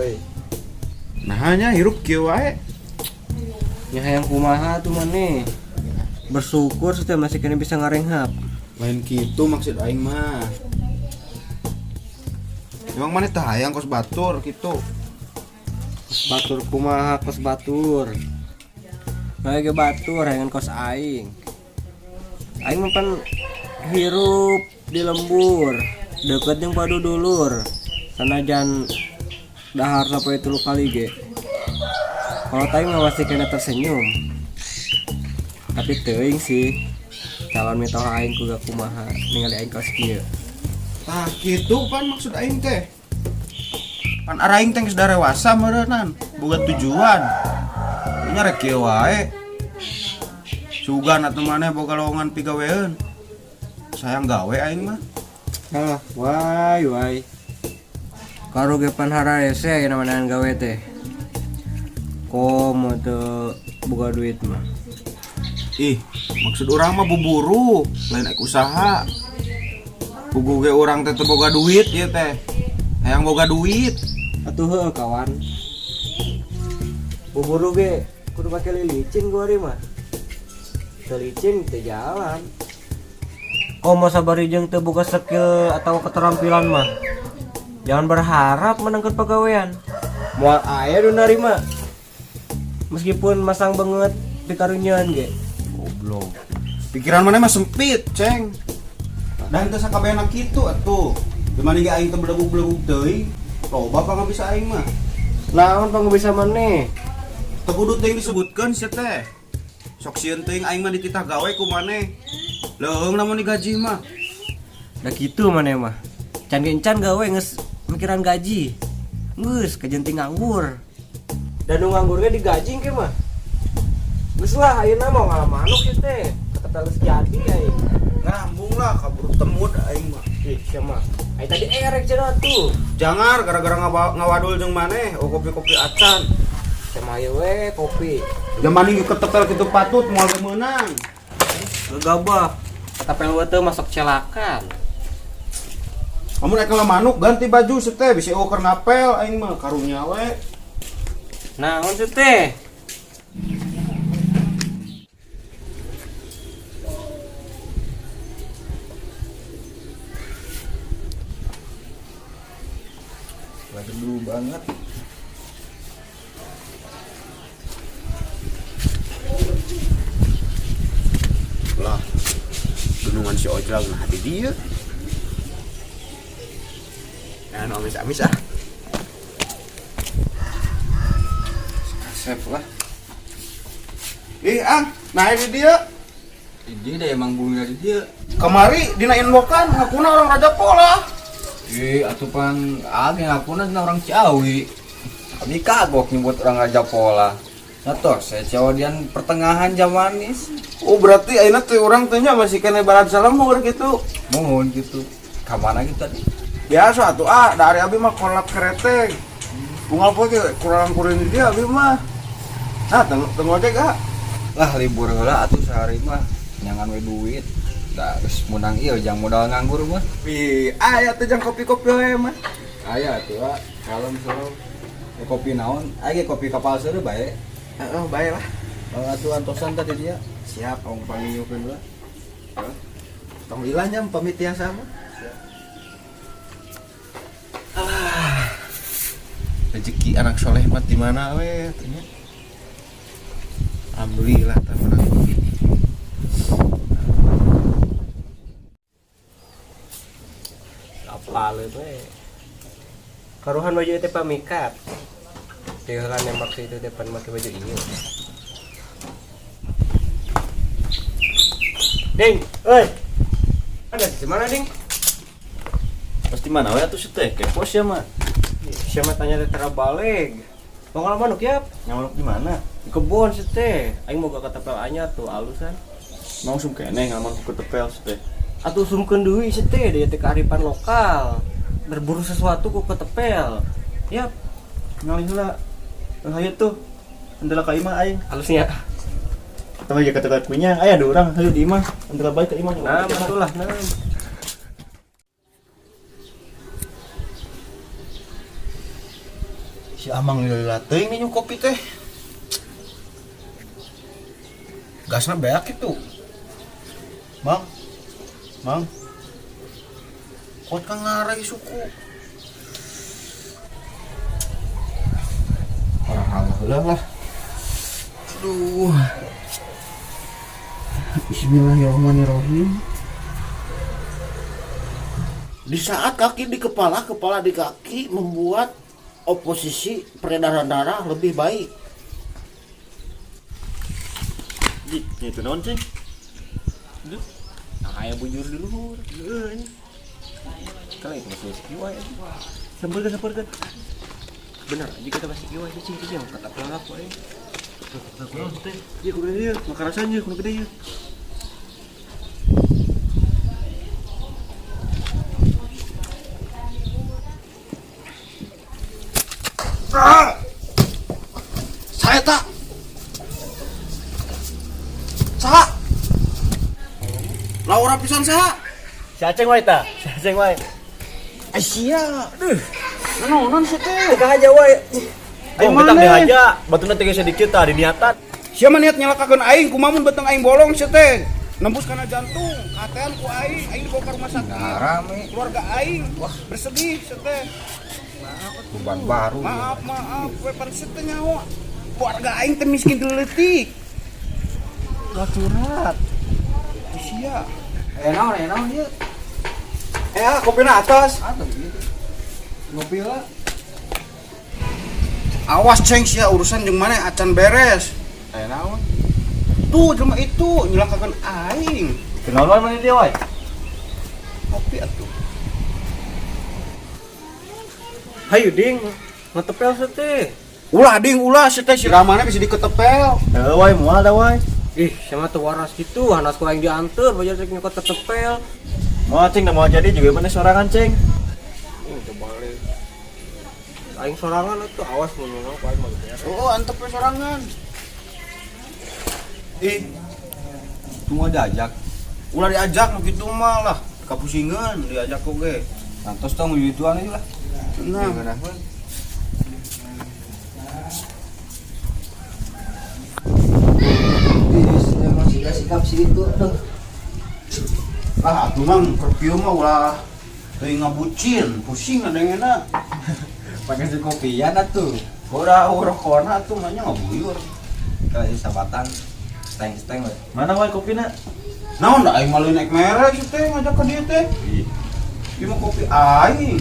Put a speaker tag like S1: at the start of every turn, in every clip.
S1: euy.
S2: Nah hanya hirup kieu wae.
S1: Nya hayang kumaha tuh maneh. Bersyukur setiap masih kena bisa ngarenghap.
S2: Lain gitu maksud aing mah. Emang mana teh hayang kos batur gitu.
S1: Batur kumaha kos batur. Bae batur hayangan kos aing. Aing mah pan hirup di lembur, deket jeung padu dulur. Sanajan dahar sampai 3 kali ge. Kalau tadi mah masih kena tersenyum. Tapi teuing sih. Calon mitoh aing kudu kumaha ningali aing kos kieu.
S2: Tah gitu pan maksud aing teh. Pan araing teh geus dewasa meureunnan, boga tujuan. Nya rek kieu wae. Sugan atuh maneh boga lowongan pigaweun. Sayang gawe aing mah.
S1: Ah, wai. Karo ge pan hararese aya namanya gawe teh. Komo teu boga duit mah.
S2: Ih, maksud orang mah buburu, lain ek usaha. Bugu ge urang teh teu boga duit ieu teh. Hayang boga duit.
S1: Atuh heuh kawan. Buburu ge kudu pake lilicin gua ari mah. Teu licin teu jalan. Komo sabari jeung teu boga skill atau keterampilan mah. Jangan berharap menangkan pegawaian. Moal aya nu narima. Meskipun masang banget di karunian ge. Goblok.
S2: Pikiran mana mah sempit, Ceng. Dan teu sakabehana kitu atuh. Dimana ge aing teh belegug-belegug teuing. Loba pa bisa aing mah.
S1: Naon pang bisa maneh?
S2: Teu kudu teuing disebutkeun sia teh. Sok sieun teuing aing mah dititah gawe ku maneh. Leuweung namun digaji mah.
S1: Da kitu maneh mah. Can gencan gawe geus mikiran gaji. Geus kajenting nganggur. Dan nu nganggur ge digaji engke mah. Geus lah ayeuna mau ngalah manuk ieu teh. Ketetel geus jadi aing.
S2: Ngambung lah kabur temut aing mah.
S1: Ih, sia mah. Ai tadi erek cenah tuh.
S2: Jangar gara-gara ngawadul jeung maneh, kopi-kopi acan.
S1: Sia mah ieu we kopi.
S2: Zaman ieu ketepel kitu patut moal teu meunang.
S1: Gegabah. Ketepel we teh masuk celakan.
S2: Amun ek manuk ganti baju teh bisa eueuh ngapel aing mah karunya we.
S1: Naon teh?
S2: Waduh banget. Lah, gunungan si Ojal nah di dia. Ya, amis ah. Kasep lah. Nah ini dia.
S1: Ini deh emang bumi dari dia.
S2: Kemari dina inbokan ngakuna orang Raja Pola.
S1: Atuh pan age ngapuna orang Ciawi. Kami kagok nyebut orang Raja Pola. Sator, saya Ciawian pertengahan Jamanis.
S2: Oh berarti ayeuna teh urang teh nya masih kena barat salam mah gitu.
S1: Mohon gitu. Ka mana gitu tadi?
S2: Biasa tuh dari abi mah kolak kereteng. Bungal poe ge kurang kuring dia abi mah. Nah, tengok aja gak?
S1: Lah libur heula atuh sehari mah nyangan we duit. Da geus menang ieu jang modal nganggur mah.
S2: Aya teh jang kopi-kopi we mah.
S1: Aya atuh kalem solo. Kopi naon? Aya kopi kapal seureuh bae.
S2: Heeh, bae lah.
S1: Atuh antosan tadi dia.
S2: Siap, ong panginyukeun heula. Tong ilahnya pamit tiasa mah. Rezeki anak soleh mah di mana we tanya. Alhamdulillah tah menang.
S1: Apal we. Karuhan baju teh pamikat. Teh heula nembak itu depan make baju ieu. Ding, euy. Ada di mana, Ding?
S2: Pasti mana we atuh teh kepo sia mah.
S1: Siapa tanya teh tara balik. Mau ngalah manuk ya?
S2: Nyamanuk di mana?
S1: Di kebon sih teh. Aing mau ke ketepel anyar tuh alusan.
S2: Mau sum keneh ngaman ku tepel teh.
S1: Atuh sumkeun deui sih teh dia teh kearifan lokal. Berburu sesuatu ku ketepel. Yap.
S2: Ngalih heula. Hayu tuh. Andela ka imah aing.
S1: Halusnya.
S2: Tama aja kata kunya, aya ada urang hayu di imah. Andela bae ka imah.
S1: Nah, betul lah, nah.
S2: Si Amang lila teuing nih kopi teh. Gasna beak itu. Mang. Mang. Kot kang ngarai suku. Alhamdulillah lah. Aduh. Bismillahirrahmanirrahim.
S3: Di saat kaki di kepala, kepala di kaki membuat oposisi peredaran darah lebih baik.
S1: Itu naon cing? Aya bujur di luhur. Kali itu masih kiwa ya. Sampurkeun. Bener, aja kita masih kiwa itu cing yang kata pelangap we. Kurang teh. Ieu kudu ieu, makarasan ieu kudu gede ieu.
S2: Saya tak. Saha? Laura pisan saha?
S1: Si Aceng wae tah, si Aceng wae.
S2: Asia. Naon sih teh?
S1: Teka aja wae.
S2: Ayo
S1: Kita
S2: mana?
S1: aja, batuna teh sedikit tah diniatan.
S2: Siapa niat nyalakakeun aing kumamun beteng aing bolong sih teh. Nembus kana jantung, katean ku aing dibawa ke rumah sakit. Nah, rame. Keluarga aing, wah bersedih sih teh. Beban baru. Maaf, we panset teh nyawa. Keluarga aing teh miskin leutik. Lah curhat. Sia. Naon ieu? Kopina atas. Ngopi lah. Awas ceng sia urusan jeung mana acan beres. Naon? Tuh jelema itu nyelakakeun aing.
S1: Kenalan mana dia wae?
S2: Kopi atuh.
S1: Hayu ding, ngetepel teh.
S2: Ulah ding ulah si teh siramana bisa diketepel.
S1: Heuh wae moal da wae. Ih, sama tuh waras gitu, hanas kurang diantar, bajar cek nyokot ketepel. Mau ceng, mau jadi juga mana sorangan ceng. Coba balik. Aing sorangan itu awas menunggu paling mau beres.
S2: Oh, antep we sorangan. Tunggu diajak. Ulah diajak nu kitu mah lah, kapusingeun diajak oge. Santos tong yutuan ieu lah. Nah.
S3: Sikap situ tuh.
S2: Atuh mang perfume mah ulah teuing ngabucin, pusing adengena.
S1: Pakai si kopian atuh.
S2: Ora rokona atuh mah nya ngabuyur.
S1: Kayak sabatan. Steng we. Mana wae kopina?
S2: Naon da aing malah naik merek sih teh ngajak ke dieu teh. Ieu mah kopi aing.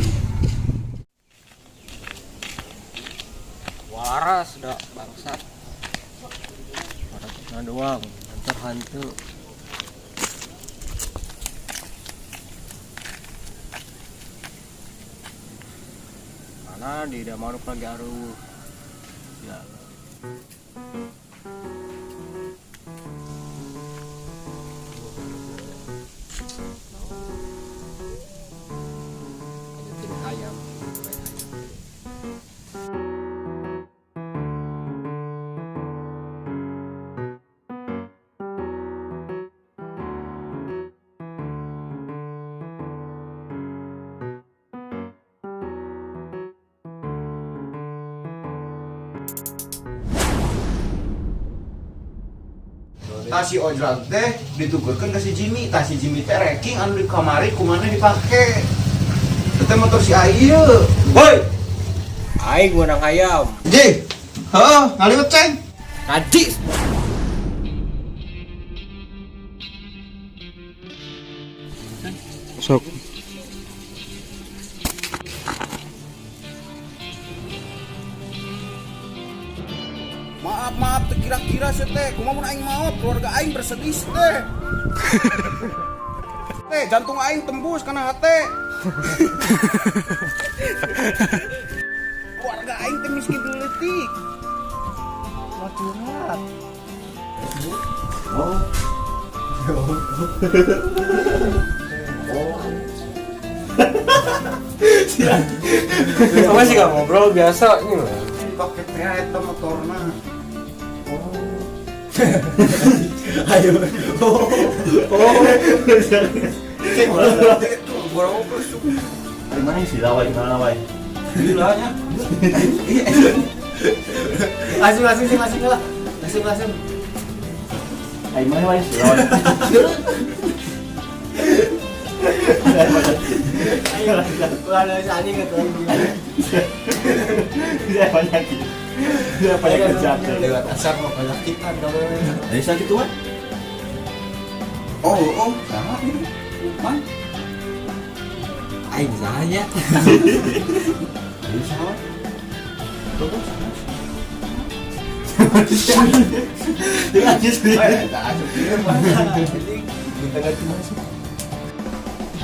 S1: Waras dah bangsat. Waras doang, hantu. Mana di da manuk lagi aruh. Ya. Ayam.
S2: Tasi ojol teh ditukeurkeun ka si Jimmy, tasi Jimmy teh ranking anu di kamari kumaha dipake. Teh motor si Ayu.
S1: Woi. Aing menang ayam.
S2: Ji. Heeh, ngaliwat ceng.
S1: Najis.
S2: Sok. Maaf teh kira-kira sih teh, kumaha mun aing maot keluarga aing bersedih sih teh. Teh jantung aing tembus kana hate. Keluarga aing teh miskin leutik. Wah curhat. Oh.
S1: Sama sih gak ngobrol biasa ini loh.
S2: Pakai teh eta motorna.
S1: Ayo.
S2: Itu gua
S1: Di mana sih lawai? Mana lawai?
S2: Gilanya.
S1: Masing lah. Masing. Ayo main. Ayo lah, sani gitu lagi. Dia banyak kejadian. Lewat asar mau penyakitan kalau.
S2: Dari sakit tuan. Oh, sama ini. Man.
S1: Aing saya.
S2: Dari sama. Terus.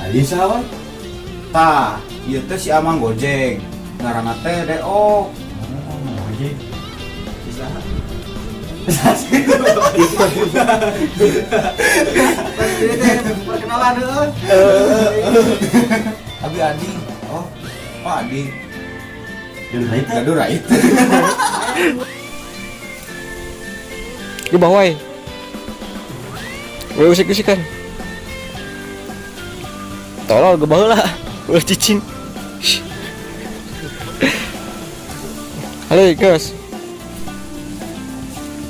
S2: Ayo sahabat. Tah, ieu teh si Amang Gojeng. Ngaranna teh DO. Gojeng. Bisa.
S1: Perkenalan dulu.
S2: Abi Adi. Oh, Pak Adi. Gaduh rait.
S1: Ke bawah. Usik-usikan. Tolol ke bawah lah. Ulah cicing. Halo, guys.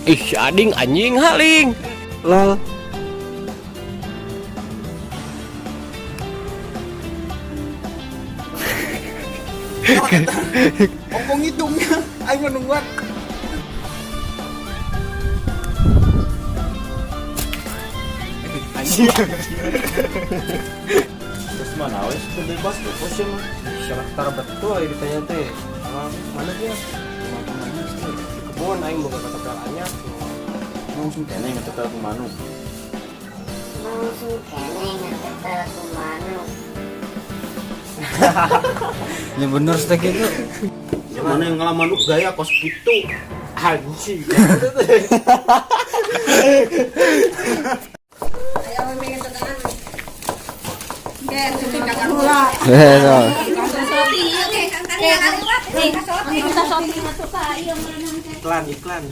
S1: Ih, ading anjing haling. Lol.
S2: Ngomong hitungnya, aing menungguan.
S1: Terus mana wes bebas bebas ya mah. Syaraftar betul ya ditanya teh. Mana dia? Di kebun aing boga kata pelanya.
S2: Langsung kene ngetetel ke manuk.
S1: Ya bener sih gitu.
S3: Yang mana yang ngalaman manuk gaya kos gitu.
S1: Anjing. Iklan.